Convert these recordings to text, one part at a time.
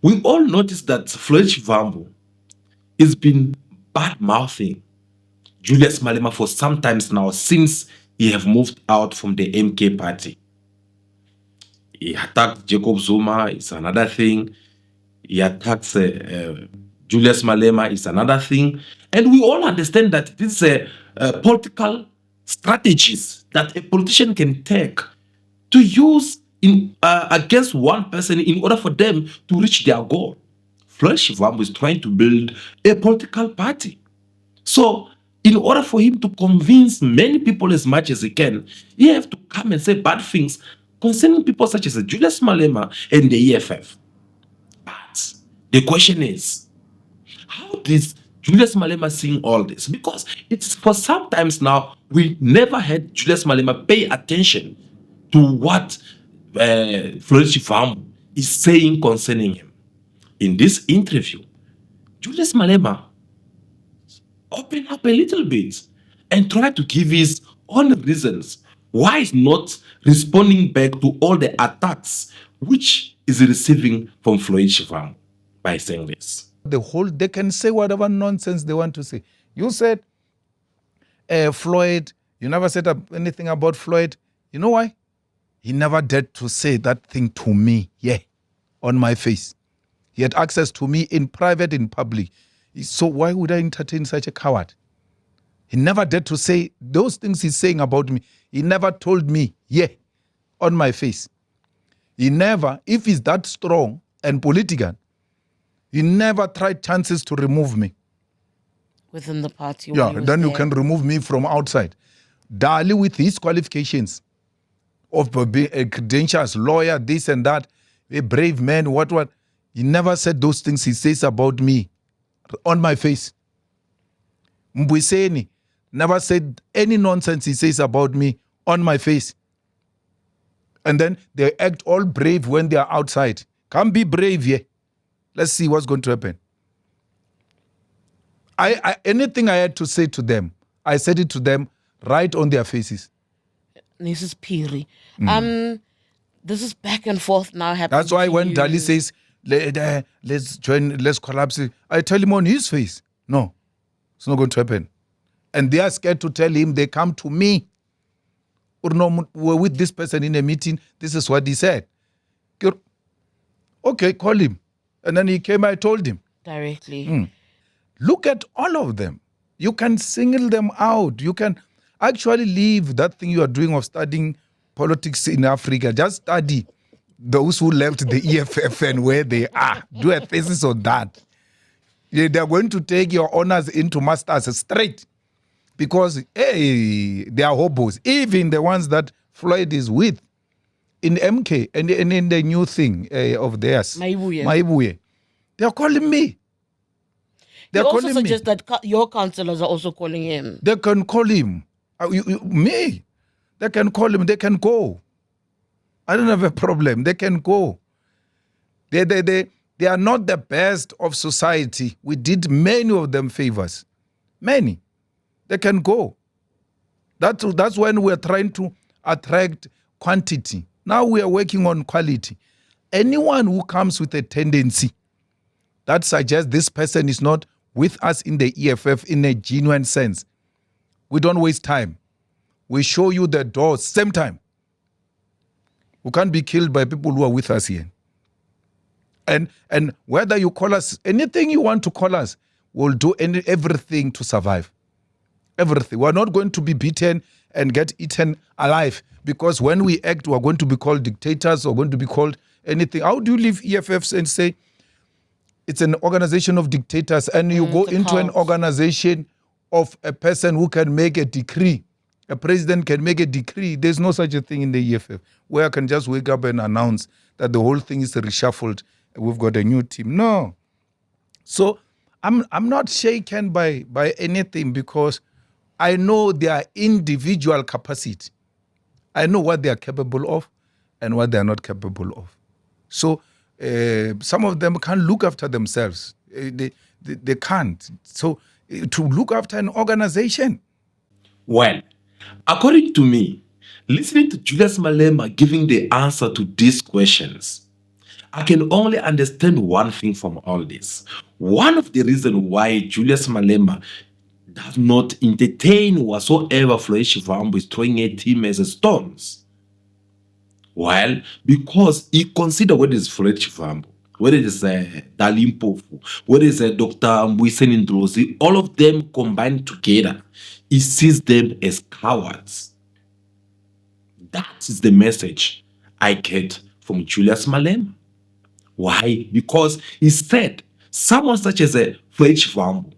We all noticed that Floyd Shivambu has been bad-mouthing Julius Malema for some times now since he have moved out from the MK party. He attacked Jacob Zuma, is another thing. He attacks Julius Malema, is another thing. And we all understand that this is political strategies that a politician can take to use in against one person in order for them to reach their goal. Floyd Shivambu is trying to build a political party. So, in order for him to convince many people as much as he can, he have to come and say bad things concerning people such as Julius Malema and the EFF. But the question is, how does Julius Malema seeing all this? Because it's for some times now, we never had Julius Malema pay attention to what Floyd Shivambu is saying concerning him. In this interview, Julius Malema opened up a little bit and tried to give his own reasons why he's not responding back to all the attacks which is receiving from Floyd Shivambu by saying this. They can say whatever nonsense they want to say. You said Floyd, you never said anything about Floyd. You know why? He never dared to say that thing to me, on my face. He had access to me in private, in public. So why would I entertain such a coward? He never dared to say those things he's saying about me. He never told me, on my face. He never, if he's that strong and political, he never tried chances to remove me. Within the party. Then you can remove me from outside. Dali with his qualifications of being a credentials, lawyer, this and that, a brave man, what. He never said those things he says about me on my face. Mbwiseni never said any nonsense he says about me on my face. And then they act all brave when they are outside. Come be brave, Let's see what's going to happen. Anything I had to say to them, I said it to them right on their faces. This is Piri. This is back and forth now happening. That's why when Dali says, let's join, let's collapse, I tell him on his face, no, it's not going to happen. And they are scared to tell him, they come to me. Or no, we're with this person in a meeting, this is what he said. Okay, call him. And then he came, I told him. Directly. Look at all of them. You can single them out. You can actually leave that thing you are doing of studying politics in Africa. Just study those who left the EFF and where they are. Do a thesis on that. They're going to take your honors into masters straight because, they are hobos. Even the ones that Floyd is with in MK and in the new thing of theirs, Maibuye, they are calling me. You also suggest that your councillors are also calling him. They can call him. Me. They can call him. They can go. I don't have a problem. They can go. They are not the best of society. We did many of them favors. Many. They can go. That's when we're trying to attract quantity. Now we are working on quality. Anyone who comes with a tendency that suggests this person is not with us in the EFF in a genuine sense, we don't waste time. We show you the door same time. We can't be killed by people who are with us here. And whether you call us anything you want to call us, we'll do everything to survive. Everything. We're not going to be beaten and get eaten alive because when we act, we're going to be called dictators or going to be called anything. How do you leave EFFs and say it's an organization of dictators and you go into an organization of a person who can make a decree? A president can make a decree. There's no such a thing in the EFF where I can just wake up and announce that the whole thing is reshuffled. We've got a new team. No. So I'm not shaken by anything because I know their individual capacity. I know what they are capable of and what they are not capable of. So some of them can't look after themselves. They can't. So to look after an organization. Well, according to me, listening to Julius Malema giving the answer to these questions, I can only understand one thing from all this. One of the reasons why Julius Malema does not entertain whatsoever Floyd Shivambu is throwing at him as a stones. Well, because he consider what is Floyd Shivambu, what is Dalim Pofu, what is Dr. Mbuyiseni Ndlozi, all of them combined together, he sees them as cowards. That is the message I get from Julius Malema. Why? Because he said someone such as a Floyd Shivambu,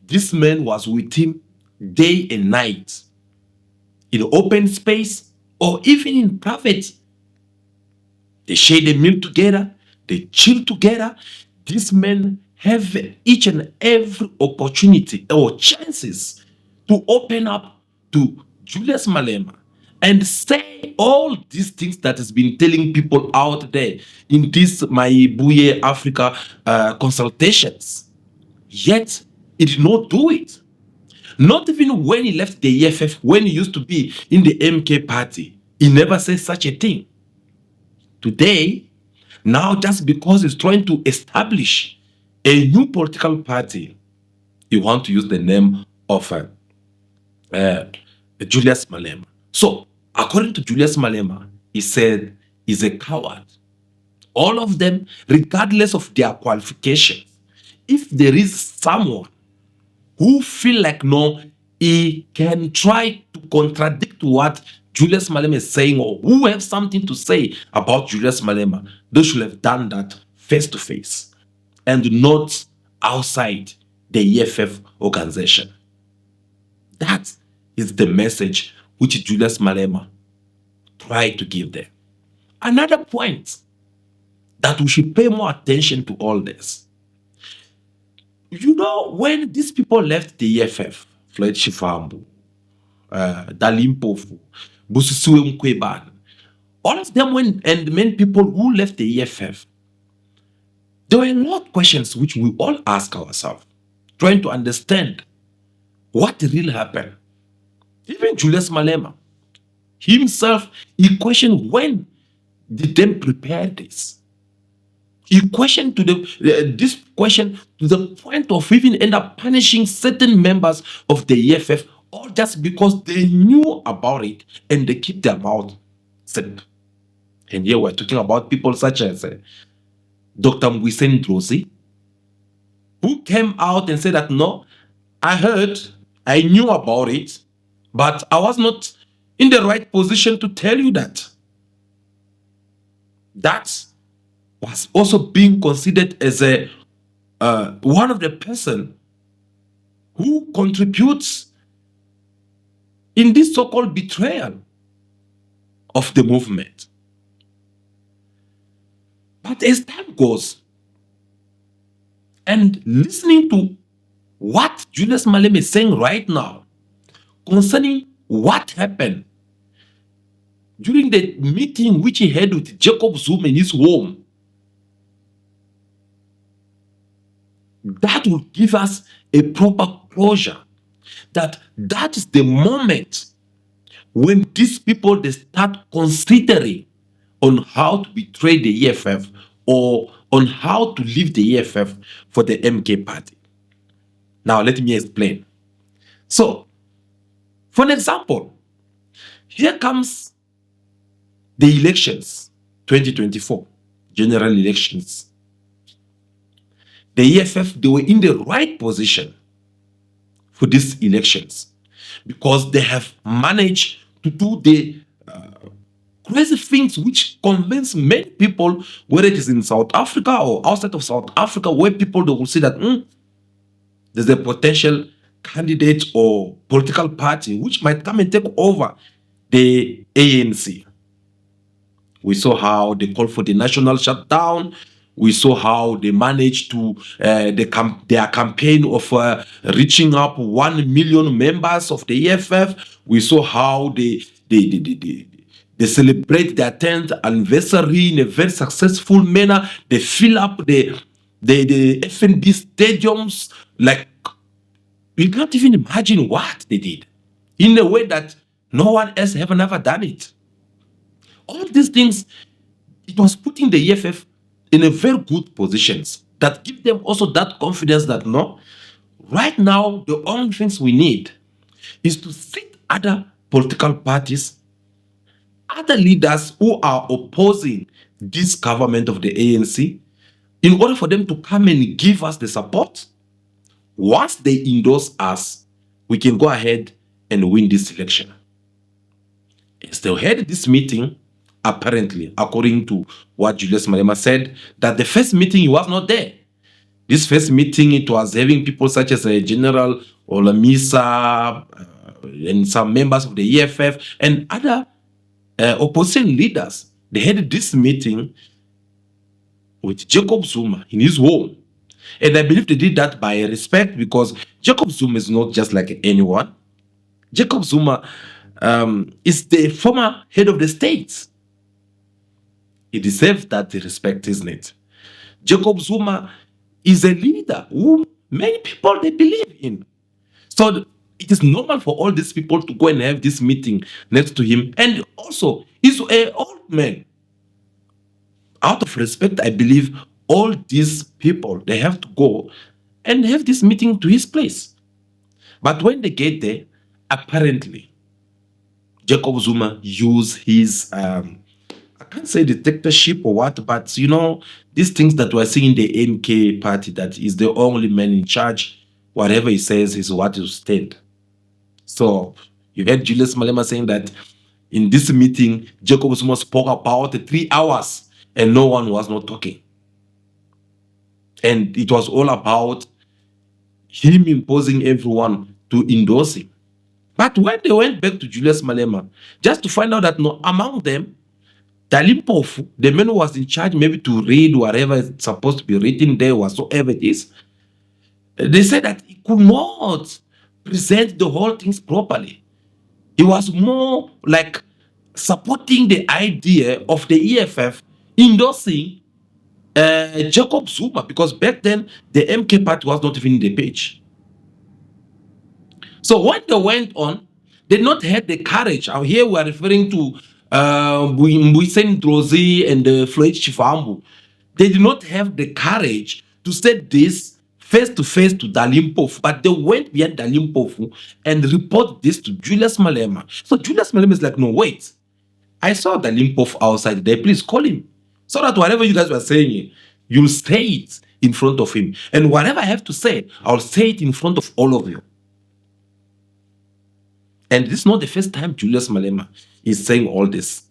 this man was with him day and night in open space or even in private. They share the meal together, they chill together. These men have each and every opportunity or chances to open up to Julius Malema and say all these things that has been telling people out there in these My Buye Africa consultations. Yet, he did not do it. Not even when he left the EFF, when he used to be in the MK party, he never said such a thing. Today, now just because he's trying to establish a new political party, he want to use the name of Julius Malema. So, according to Julius Malema, he said he's a coward. All of them, regardless of their qualifications, if there is someone who feel like no, he can try to contradict what Julius Malema is saying, or who have something to say about Julius Malema, they should have done that face to face and not outside the EFF organization. That is the message which Julius Malema tried to give there. Another point that we should pay more attention to all this. You know, when these people left the EFF, Floyd Shivambu, Dalim Pofu, Busisiwe Mkhwebane, all of them and the main people who left the EFF, there were a lot of questions which we all ask ourselves, trying to understand what really happened. Even Julius Malema himself, he questioned when did they prepare this? He questioned to this question to the point of even end up punishing certain members of the EFF, all just because they knew about it and they keep their mouth shut. And here we're talking about people such as Dr. Mbuyiseni Ndlozi, who came out and said that no, I heard, I knew about it, but I was not in the right position to tell you that. That was also being considered as a one of the person who contributes in this so-called betrayal of the movement. But as time goes, and listening to what Julius Malema is saying right now concerning what happened during the meeting which he had with Jacob Zuma in his home, that will give us a proper closure that that is the moment when these people they start considering on how to betray the EFF or on how to leave the EFF for the MK party. Now let me explain. So, for an example, here comes the elections, 2024, general elections. The EFF, they were in the right position for these elections because they have managed to do the crazy things which convince many people, whether it is in South Africa or outside of South Africa, where people they will see that there's a potential candidate or political party which might come and take over the ANC. We saw how they called for the national shutdown. We saw how they managed to their campaign of reaching up 1 million members of the EFF. We saw how they celebrate their 10th anniversary in a very successful manner. They fill up the FNB stadiums. Like, you can't even imagine what they did in a way that no one else have ever done it. All these things, it was putting the EFF in a very good positions that give them also that confidence that no, right now the only things we need is to sit other political parties, other leaders who are opposing this government of the ANC, in order for them to come and give us the support. Once they endorse us, we can go ahead and win this election. As they had this meeting, apparently, according to what Julius Malema said, that the first meeting he was not there. This first meeting, it was having people such as General Olamisa and some members of the EFF and other opposition leaders. They had this meeting with Jacob Zuma in his home. And I believe they did that by respect because Jacob Zuma is not just like anyone. Jacob Zuma is the former head of the state. He deserves that respect, isn't it? Jacob Zuma is a leader who many people they believe in. So it is normal for all these people to go and have this meeting next to him. And also, he's an old man. Out of respect, I believe all these people, they have to go and have this meeting to his place. But when they get there, apparently, Jacob Zuma used his, I can't say dictatorship or what, but you know, these things that we're seeing in the MK party, that is the only man in charge. Whatever he says is what will stand. So you heard Julius Malema saying that in this meeting, Jacob Zuma spoke about 3 hours and no one was not talking. And it was all about him imposing everyone to endorse him. But when they went back to Julius Malema, just to find out that no, among them, Dalimpofu, the man who was in charge maybe to read whatever is supposed to be written there, whatsoever it is, they said that he could not present the whole things properly. He was more like supporting the idea of the EFF endorsing Jacob Zuma, because back then the MK party was not even in the page. So when they went on, they not had the courage. Out here we are referring to Mbuyisen Drozi and Floyd Shivambu. They did not have the courage to say this face to face to Dalimpofu, but they went behind Dalimpofu and report this to Julius Malema. So Julius Malema is like, no, wait. I saw Dalimpofu outside there. Please call him. So that whatever you guys were saying, you'll say it in front of him. And whatever I have to say, I'll say it in front of all of you. And this is not the first time Julius Malema is saying all this.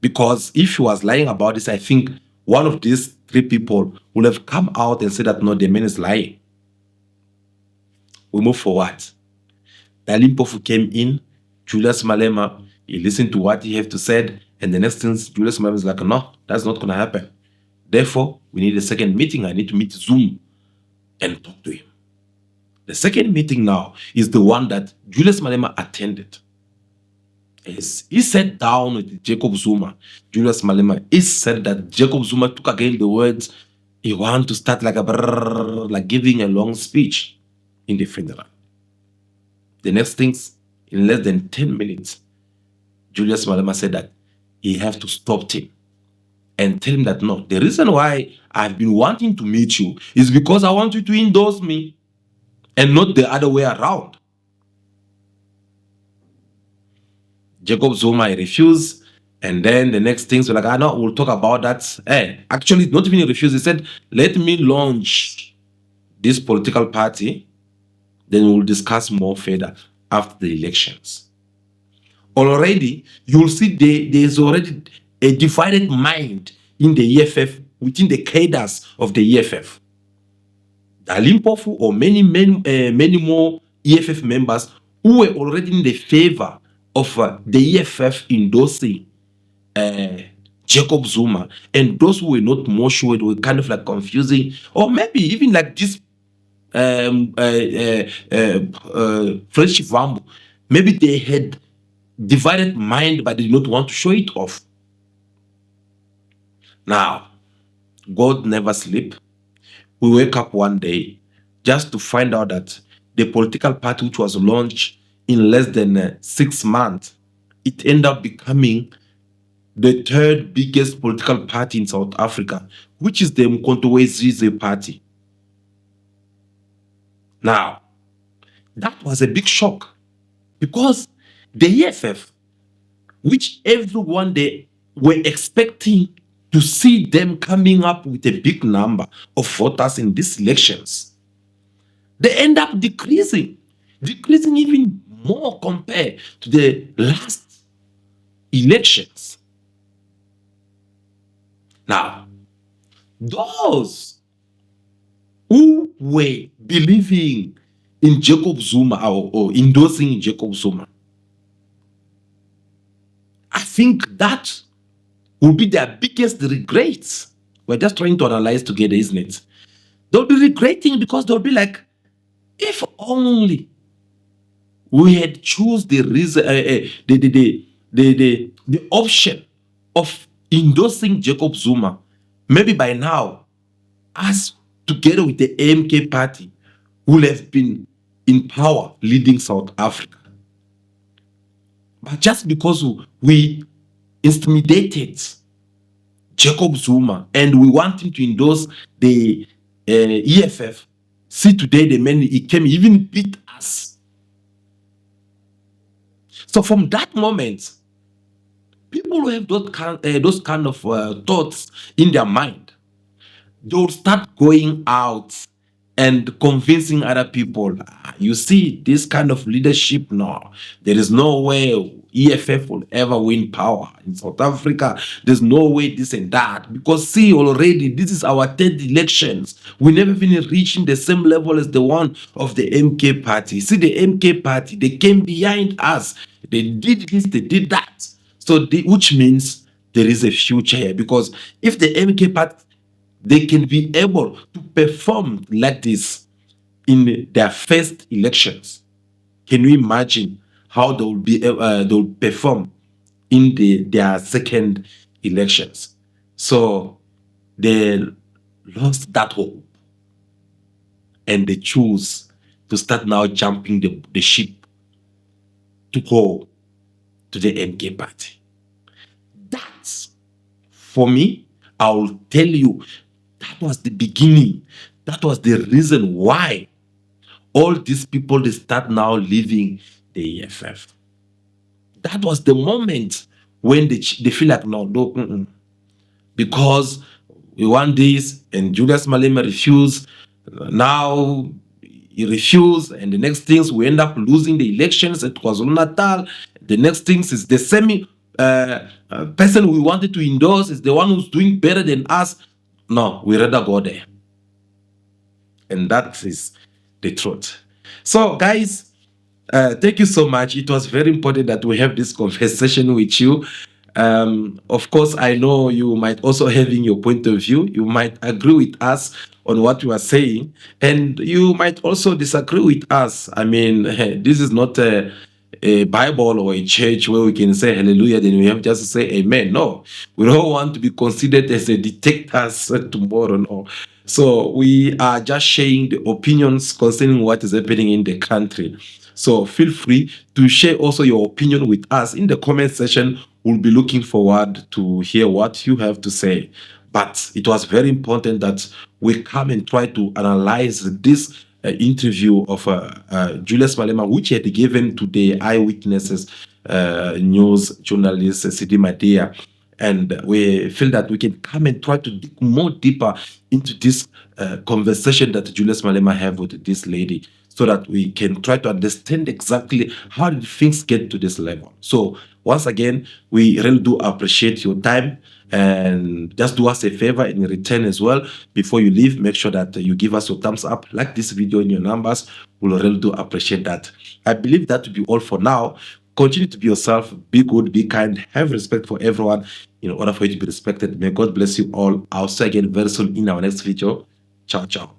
Because if he was lying about this, I think one of these 3 people would have come out and said that no, the man is lying. We move forward. Dalimpofu came in, Julius Malema, he listened to what he had to say, and the next thing, Julius Malema is like, no, that's not going to happen. Therefore, we need a second meeting. I need to meet Zoom and talk to him. The second meeting now is the one that Julius Malema attended. As he sat down with Jacob Zuma, Julius Malema, he said that Jacob Zuma took again the words, he wanted to start like like giving a long speech in the funeral. The next things, in less than 10 minutes, Julius Malema said that he has to stop him and tell him that no, the reason why I've been wanting to meet you is because I want you to endorse me and not the other way around. Jacob Zuma refused, and then the next things were like, no, we'll talk about that. Actually, not even refused. He said, let me launch this political party, then we'll discuss more further after the elections. Already, you'll see there's already a divided mind in the EFF, within the cadres of the EFF. Dalimpofu or many more EFF members who were already in the favor of the EFF endorsing Jacob Zuma, and those who were not more sure, were kind of like confusing, or maybe even like this Floyd Shivambu, maybe they had divided mind, but they did not want to show it off. Now, God never sleeps. We wake up one day just to find out that the political party which was launched in less than 6 months, it ended up becoming the 3rd biggest political party in South Africa which is the Mkontowezizwe party. Now, that was a big shock because the EFF, which everyone they were expecting to see them coming up with a big number of voters in these elections, they end up decreasing even more compared to the last elections. Now, those who were believing in Jacob Zuma or endorsing Jacob Zuma, I think that will be their biggest regrets. We're just trying to analyze together, isn't it? They'll be regretting because they'll be like, if only we had choose the reason, the option of endorsing Jacob Zuma, maybe by now, us together with the AMK party will have been in power leading South Africa. But just because we intimidated Jacob Zuma and we want him to endorse the EFF, see today the man, he came, even beat us. So from that moment, people who have those kind of thoughts in their mind, they'll start going out and convincing other people. You see, this kind of leadership now, there is no way EFF will ever win power in South Africa. There's no way this and that. Because see, already, this is our third elections. We never even reaching the same level as the one of the MK party. See, the MK party, they came behind us. They did this, they did that. So, which means there is a future here. Because if the MK party, they can be able to perform like this in their first elections, can you imagine how they'll perform in their second elections? So they lost that hope and they choose to start now jumping the ship to go to the MK party. That's, for me, I will tell you, that was the beginning. That was the reason why all these people, they start now leaving the EFF. That was the moment when they feel like, no, because we want this, and Julius Malema refused. Now he refused, and the next things we end up losing the elections at KwaZulu-Natal. The next things is the same person we wanted to endorse is the one who's doing better than us. No, we rather go there. And that is the truth. So, guys, thank you so much. It was very important that we have this conversation with you. Of course, I know you might also having your point of view. You might agree with us on what we are saying, and you might also disagree with us. I mean, this is not a Bible or a church where we can say hallelujah, then we have just to say amen. No, we don't want to be considered as a dictators tomorrow. No. So we are just sharing the opinions concerning what is happening in the country. So feel free to share also your opinion with us in the comment section. We'll be looking forward to hear what you have to say. But it was very important that we come and try to analyze this interview of Julius Malema, which he had given to the eyewitnesses news journalist Sidi Madia. And we feel that we can come and try to dig more deeper into this conversation that Julius Malema have with this lady, so that we can try to understand exactly how did things get to this level. So once again, we really do appreciate your time, and just do us a favor in return as well. Before you leave, make sure that you give us your thumbs up, like this video in your numbers. We'll really do appreciate that. I believe that to be all for now. Continue to be yourself, be good, be kind, have respect for everyone in order for you to be respected. May God bless you all. I'll see you again very soon in our next video. Ciao, ciao.